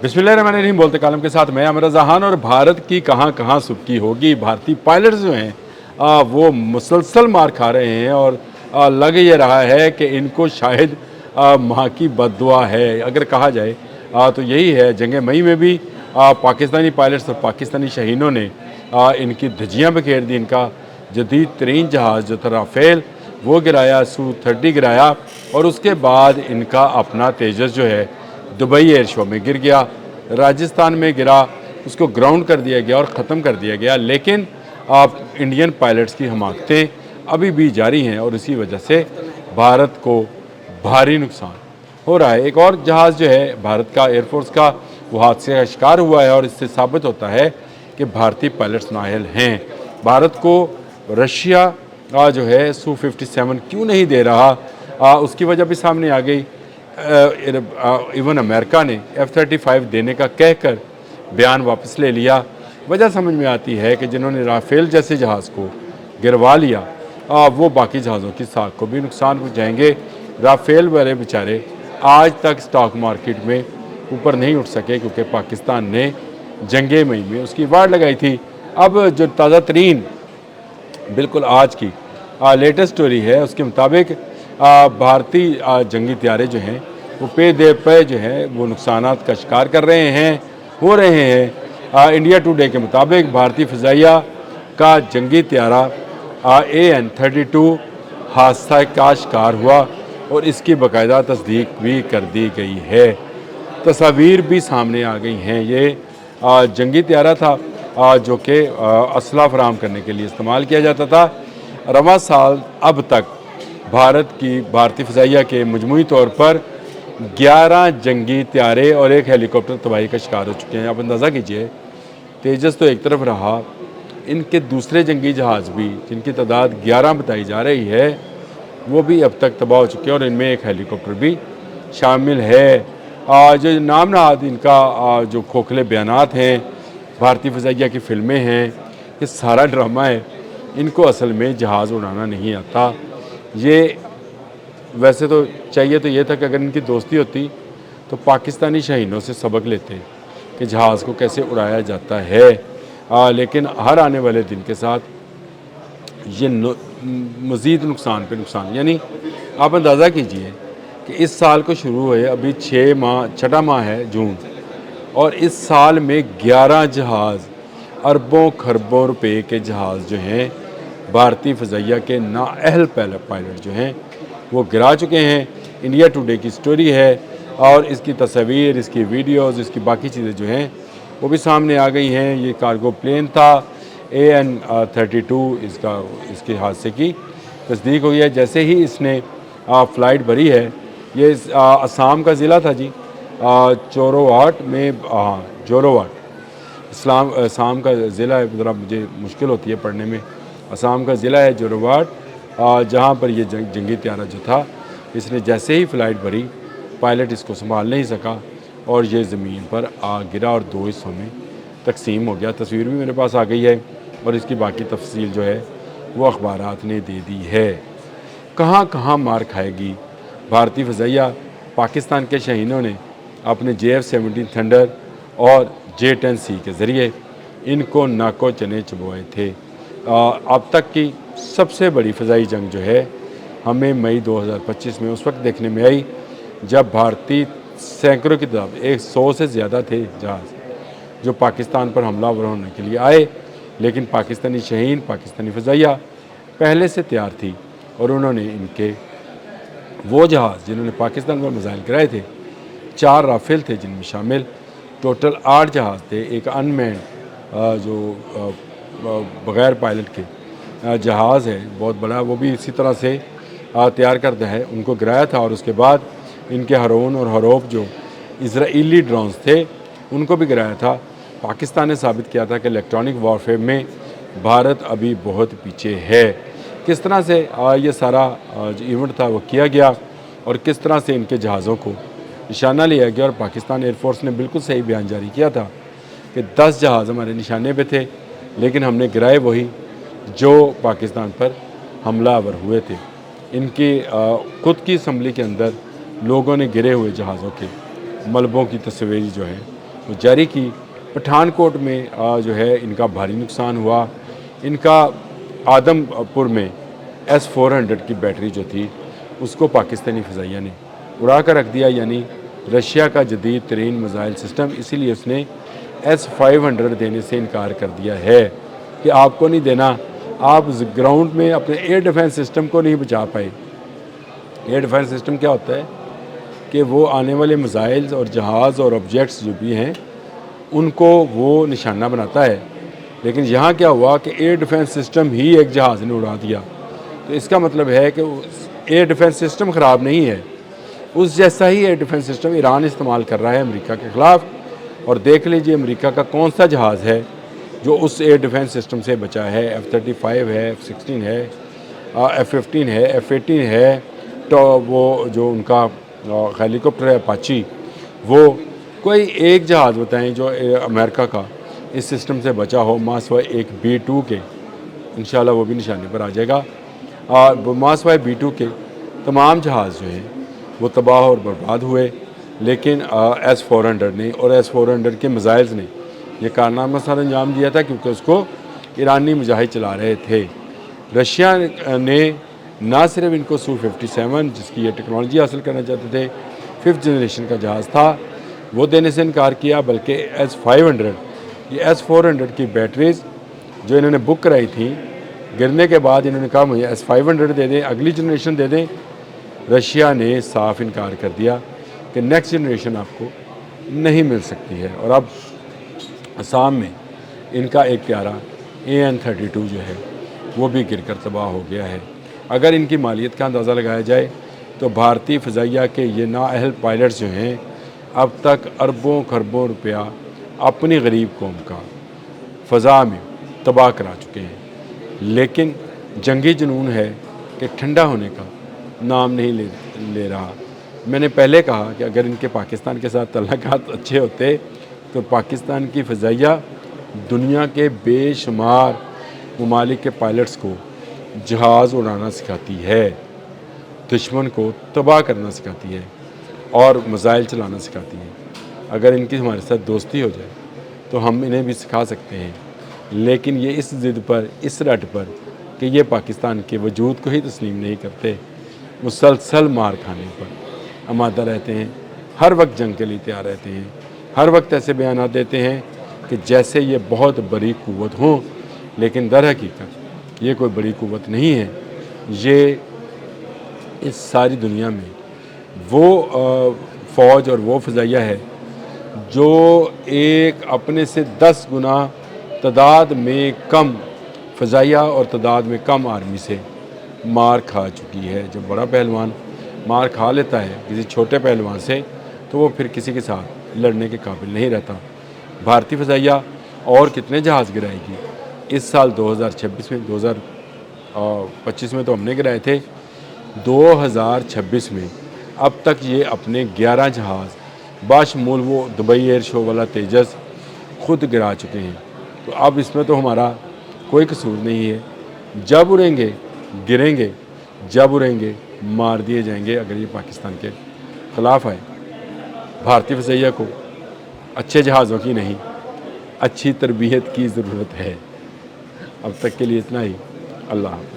बिस्मिल्लाहिर्रहमानिर्रहीम बोलते कालम के साथ मैं अमर जहान। और भारत की कहाँ कहाँ सुबकी होगी। भारतीय पायलट्स जो हैं वो मुसलसल मार खा रहे हैं और लग ये रहा है कि इनको शायद माँ की बद्दुआ है अगर कहा जाए तो यही है। जंग मई में भी पाकिस्तानी पायलट्स और पाकिस्तानी शहीनों ने इनकी धज्जियाँ बिखेर दी। इनका जदीद तरीन जहाज़ जो था राफेल वो गिराया, Su-30 गिराया और उसके बाद इनका अपना तेजस जो है दुबई एयर शो में गिर गया, राजस्थान में गिरा, उसको ग्राउंड कर दिया गया और ख़त्म कर दिया गया। लेकिन इंडियन पायलट्स की हमाकतें अभी भी जारी हैं और इसी वजह से भारत को भारी नुकसान हो रहा है। एक और जहाज़ जो है भारत का एयरफोर्स का वो हादसे का शिकार हुआ है और इससे साबित होता है कि भारतीय पायलट्स नाअहल हैं। भारत को रशिया जो है Su-57 क्यों नहीं दे रहा, उसकी वजह भी सामने आ गई। इवन अमेरिका ने F-35 देने का कहकर बयान वापस ले लिया। वजह समझ में आती है कि जिन्होंने राफेल जैसे जहाज़ को गिरवा लिया वो बाकी जहाज़ों की साख को भी नुकसान पहुँचाएंगे। राफेल वाले बेचारे आज तक स्टॉक मार्केट में ऊपर नहीं उठ सके क्योंकि पाकिस्तान ने जंग मई में उसकी वाड़ लगाई थी। अब जो ताज़ा तरीन बिल्कुल आज की लेटेस्ट स्टोरी है उसके मुताबिक भारतीय जंगी त्यारे जो हैं वो पे जो है वो नुकसानात का शिकार कर रहे हैं, हो रहे हैं। इंडिया टुडे के मुताबिक भारतीय फ़िज़ाइया का जंगी त्यारा AN-32 हादसा का शिकार हुआ और इसकी बाकायदा तस्दीक भी कर दी गई है। तस्वीर भी सामने आ गई हैं। ये जंगी त्यारा था जो कि असला फराहम करने के लिए इस्तेमाल किया जाता था। रवां साल अब तक भारतीय फ़िज़ाइया के मजमूई तौर पर 11 जंगी त्यारे और एक हेलीकॉप्टर तबाही का शिकार हो चुके हैं। आप अंदाज़ा कीजिए, तेजस तो एक तरफ रहा, इनके दूसरे जंगी जहाज़ भी जिनकी तादाद 11 बताई जा रही है वो भी अब तक तबाह हो चुके हैं और इनमें एक हेलीकॉप्टर भी शामिल है। जो नाम नहाद इनका जो खोखले बयानात हैं, भारतीय फ़िज़ाइया की फ़िल्में हैं, ये सारा ड्रामा है। इनको असल में जहाज़ उड़ाना नहीं आता। ये वैसे तो चाहिए तो ये था कि अगर इनकी दोस्ती होती तो पाकिस्तानी शहीनों से सबक लेते कि जहाज़ को कैसे उड़ाया जाता है। लेकिन हर आने वाले दिन के साथ ये मज़ीद नुकसान पे नुकसान, यानी आप अंदाज़ा कीजिए कि इस साल को शुरू हुए अभी 6 माह है जून, और इस साल में 11 जहाज़ अरबों खरबों रुपए के जहाज़ जो हैं भारतीय फ़िज़ाइया के नाअहल पायलट जो हैं वो गिरा चुके हैं। इंडिया टुडे की स्टोरी है और इसकी तस्वीर, इसकी वीडियोज़, इसकी बाकी चीज़ें जो हैं वो भी सामने आ गई हैं। ये कार्गो प्लेन था AN-32, इसके हादसे की तस्दीक हुई है। जैसे ही इसने फ़्लाइट भरी है, ये असम का ज़िला था जी, जोरहाट में, जोरहाट असम का ज़िला है। ज़रा मुझे मुश्किल होती है पढ़ने में। असम का ज़िला है जोरहाट, जहाँ पर ये जंगी त्यारा जो था इसने जैसे ही फ़्लाइट भरी, पायलट इसको संभाल नहीं सका और ये ज़मीन पर गिरा और 2 हिस्सों में तकसीम हो गया। तस्वीर भी मेरे पास आ गई है और इसकी बाकी तफसील जो है वो अखबारात ने दे दी है। कहाँ कहाँ मार खाएगी भारतीय फ़िज़ाइया। पाकिस्तान के शहीनों ने अपने JF-17 थंडर और J-10C के ज़रिए इनको नाको चने चबवाए थे। अब तक की सबसे बड़ी फ़िज़ाई जंग जो है हमें मई 2025 में उस वक्त देखने में आई जब भारतीय सैकड़ों की तादाद 100 से ज़्यादा थे जहाज़ जो पाकिस्तान पर हमलावर होने के लिए आए। लेकिन पाकिस्तानी शहीन, पाकिस्तानी फ़िज़ाइया पहले से तैयार थी और उन्होंने इनके वो जहाज़ जिन्होंने पाकिस्तान पर मिसाइल गिराए थे, 4 राफेल थे जिनमें शामिल, टोटल 8 जहाज़ थे। एक अनमैन्ड जो बग़ैर पायलट के जहाज़ है बहुत बड़ा, वो भी इसी तरह से तैयार करता है, उनको गिराया था। और उसके बाद इनके हरोन और हरोफ जो इज़राइली ड्रोन्स थे उनको भी गिराया था। पाकिस्तान ने साबित किया था कि इलेक्ट्रॉनिक वॉरफेयर में भारत अभी बहुत पीछे है। किस तरह से ये सारा जो इवेंट था वो किया गया और किस तरह से इनके जहाज़ों को निशाना लिया गया। और पाकिस्तान एयरफोर्स ने बिल्कुल सही बयान जारी किया था कि 10 जहाज़ हमारे निशाने पे थे, लेकिन हमने गिराए वही जो पाकिस्तान पर हमलावर हुए थे। इनकी खुद की असम्बली के अंदर लोगों ने गिरे हुए जहाज़ों के मलबों की तस्वीर जो है وہ جاری کی۔ پٹھان کوٹ میں جو ہے ان کا بھاری نقصان ہوا۔ ان کا آدم پور میں S-400 کی بیٹری جو تھی اس کو پاکستانی فضائیہ نے اڑا کر رکھ دیا، یعنی رشیا کا جدید ترین میزائل سسٹم، اسی لیے اس نے S-500 دینے سے انکار کر دیا ہے کہ آپ کو نہیں دینا۔ آپ گراؤنڈ میں اپنے ایئر ڈیفنس سسٹم کو نہیں بچا پائے۔ ایئر ڈیفنس سسٹم کیا ہوتا ہے کہ وہ آنے والے میزائلز اور جہاز اور آبجیکٹس جو بھی ہیں ان کو وہ نشانہ بناتا ہے، لیکن یہاں کیا ہوا کہ ایئر ڈیفنس سسٹم ہی ایک جہاز نے اڑا دیا۔ تو اس کا مطلب ہے کہ ایئر ڈیفنس سسٹم خراب نہیں ہے، اس جیسا ہی ایئر ڈیفنس سسٹم ایران استعمال کر رہا ہے امریکہ کے خلاف۔ اور دیکھ لیجیے امریکہ کا کون سا جہاز ہے جو اس ایئر ڈیفنس سسٹم سے بچا ہے۔ F-35 ہے، F-16 ہے، F-15 ہے، F-18 ہے، تو وہ جو ان کا ہیلی کاپٹر ہے اپاچی، وہ کوئی ایک جہاز بتائیں جو امریکہ کا اس سسٹم سے بچا ہو، ماسوائے ایک B-2 کے، انشاءاللہ وہ بھی نشانے پر آ جائے گا۔ ماسوائے B-2 کے تمام جہاز جو ہیں وہ تباہ اور برباد ہوئے، لیکن S-400 نے اور S-400 کے میزائلز نے یہ کارنامہ سر انجام دیا تھا کیونکہ اس کو ایرانی مجاہد چلا رہے تھے۔ رشیا نے نہ صرف ان کو Su-57 جس کی یہ ٹیکنالوجی حاصل کرنا چاہتے تھے، 5th جنریشن کا جہاز تھا، وہ دینے سے انکار کیا، بلکہ S-500 یہ S-400 کی بیٹریز جو انہوں نے بک کرائی تھیں گرنے کے بعد انہوں نے کہا مجھے S-500 دے دیں، اگلی جنریشن دے دیں۔ رشیا نے صاف انکار کر دیا کہ نیکسٹ جنریشن آپ کو نہیں مل سکتی ہے۔ اور اب آسام میں ان کا ایک پیارا AN-32 جو ہے وہ بھی گر کر تباہ ہو گیا ہے۔ اگر ان کی مالیت کا اندازہ لگایا جائے تو بھارتی فضائیہ کے یہ نااہل پائلٹس جو ہیں اب تک اربوں خربوں روپیہ اپنی غریب قوم کا فضا میں تباہ کرا چکے ہیں، لیکن جنگی جنون ہے کہ ٹھنڈا ہونے کا نام نہیں لے رہا۔ میں نے پہلے کہا کہ اگر ان کے پاکستان کے ساتھ تعلقات اچھے ہوتے تو پاکستان کی فضائیہ دنیا کے بے شمار ممالک کے پائلٹس کو جہاز اڑانا سکھاتی ہے، دشمن کو تباہ کرنا سکھاتی ہے اور میزائل چلانا سکھاتی ہے۔ اگر ان کی ہمارے ساتھ دوستی ہو جائے تو ہم انہیں بھی سکھا سکتے ہیں، لیکن یہ اس ضد پر، اس رٹ پر کہ یہ پاکستان کے وجود کو ہی تسلیم نہیں کرتے، مسلسل مار کھانے پر آمادہ رہتے ہیں، ہر وقت جنگ کے لیے تیار رہتے ہیں، ہر وقت ایسے بیانات دیتے ہیں کہ جیسے یہ بہت بڑی قوت ہوں، لیکن در حقیقت یہ کوئی بڑی قوت نہیں ہے۔ یہ اس ساری دنیا میں وہ فوج اور وہ فضائیہ ہے جو ایک اپنے سے 10 گنا تعداد میں کم فضائیہ اور تعداد میں کم آرمی سے مار کھا چکی ہے۔ جب بڑا پہلوان مار کھا لیتا ہے کسی چھوٹے پہلوان سے تو وہ پھر کسی کے ساتھ لڑنے کے قابل نہیں رہتا۔ بھارتی فضائیہ اور کتنے جہاز گرائے گی اس سال 2026 میں، 2025 میں تو ہم نے گرائے تھے، 2026 میں اب تک یہ اپنے 11 جہاز باشمول وہ دبئی ایئر شو والا تیجس خود گرا چکے ہیں۔ تو اب اس میں تو ہمارا کوئی قصور نہیں ہے۔ جب اڑیں گے گریں گے، جب اڑیں گے مار دیے جائیں گے اگر یہ پاکستان کے خلاف آئے۔ بھارتی فضائیہ کو اچھے جہازوں کی نہیں، اچھی تربیت کی ضرورت ہے۔ اب تک کے لیے اتنا ہی۔ اللہ حافظ۔